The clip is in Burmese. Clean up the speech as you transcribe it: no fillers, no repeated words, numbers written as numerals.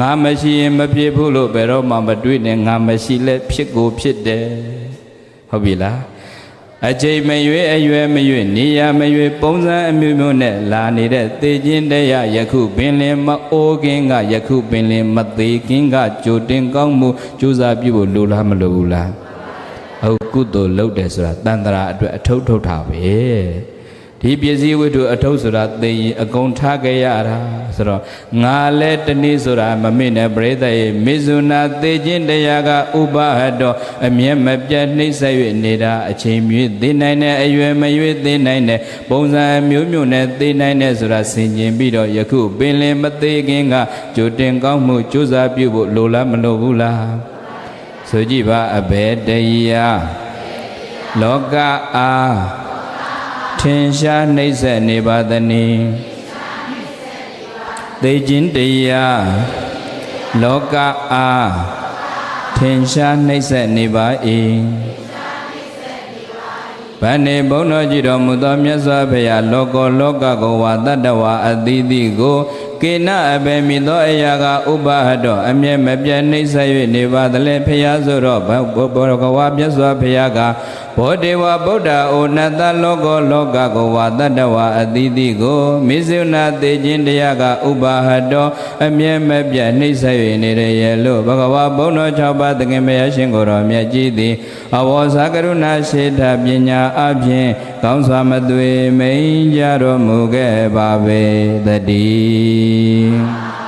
ငါမရှိရင်မဖြစ်ဘူးလို့ဘယ်တော့မှမတွေးနဲ့ငါမရှိလဲဖြစ်ကိုဖြစ်တယ်ဟုတ်ပြီလားအချိန်မရွေးအရွယ်မရွေးနေရမရွေးပုံစံအမျိုးမျိုးနဲ့လာနေတဲ့သေခြင်းတရားယခုပင်လင်မအိုးခင်ကယခုပင်လင်မသေးခင်ကကြိုတင်ကောင်းမှုကြိုးစားပြုဖို့လိုလားမလိုဘူးလားဟုတ်ကုသိုလ်လုပ်တယ်ဆိုတာတန်ត្រာအတွက်အထုပ်ထုတ်တာပဲဒီပစ္စည်းဝတ္ထုအထုပ်ဆိုတာသိရင်အကုန်ထားခဲ့ရတာဆိုတော့ငါလည်းတနည်းဆိုတာမမေ့နဲ့ပရိသတ်ရဲ့မေဇုနာသိခြင်းတရားကဥပါဟတောအမျက်မပြတ်နှိမ့်ဆက်၍နေတာအချိန်မြင့်သိနိုင်တဲ့အရွယ်မရွေးသိနိုင်တဲ့ပုံစံမျိုးမျိုးနဲ့သိနိုင်တဲ့ဆိုတာဆင်ခြင်ပြီးတော့ယခုပင်လင်မသေးခင်ကကြိုတင်ကောင်းမှုကြိုးစားပြုဖို့လိုလားမလိုဘူးလားဆိုကြည့်ပါအဘယ်တရားလောကအားထင်ရှားနှိမ့်ဆက်နေပါသနည်းသိခြင်းတရားလောကအားထင်ရှားနှိမ့်ဆက်နေပါ၏ဗန္နေဘုန်းတော်ကြည်တော်မူသောမြတ်စွာဘုရားလောကောလောကကိုဝါတတ္တဝါအသီးသီးကိုကေနအဘယ်မိသောအရာကဥပါဟတောအမြဲမပြတ်နှိမ့်ဆက်၍နေပါသလဲဖျားဆိုတော့ဘောကဝါမြတ်စွာဘုရားကဘောဒေဝဗုဒ္ဓဩနတလောကောလောကကိုဝါတတ္တဝါအသီးသီးကိုမေဇုနာသေခြင်းတရားကဥပါဟတောအမြဲမပြတ်နှိမ့်ဆက်၍နေရရဲ့လို့ဘဂဝါဘုန်းတော်၆ပါးသခင်ဘုရားရှင်ကိုယ်တော်မြတ်ကြီးသည်အဝေါစာကရုဏာရှိတာပညာအပြင်ကောင်းစွာမသွေမိန်ကြတော်မူခဲ့ပါပေတည်း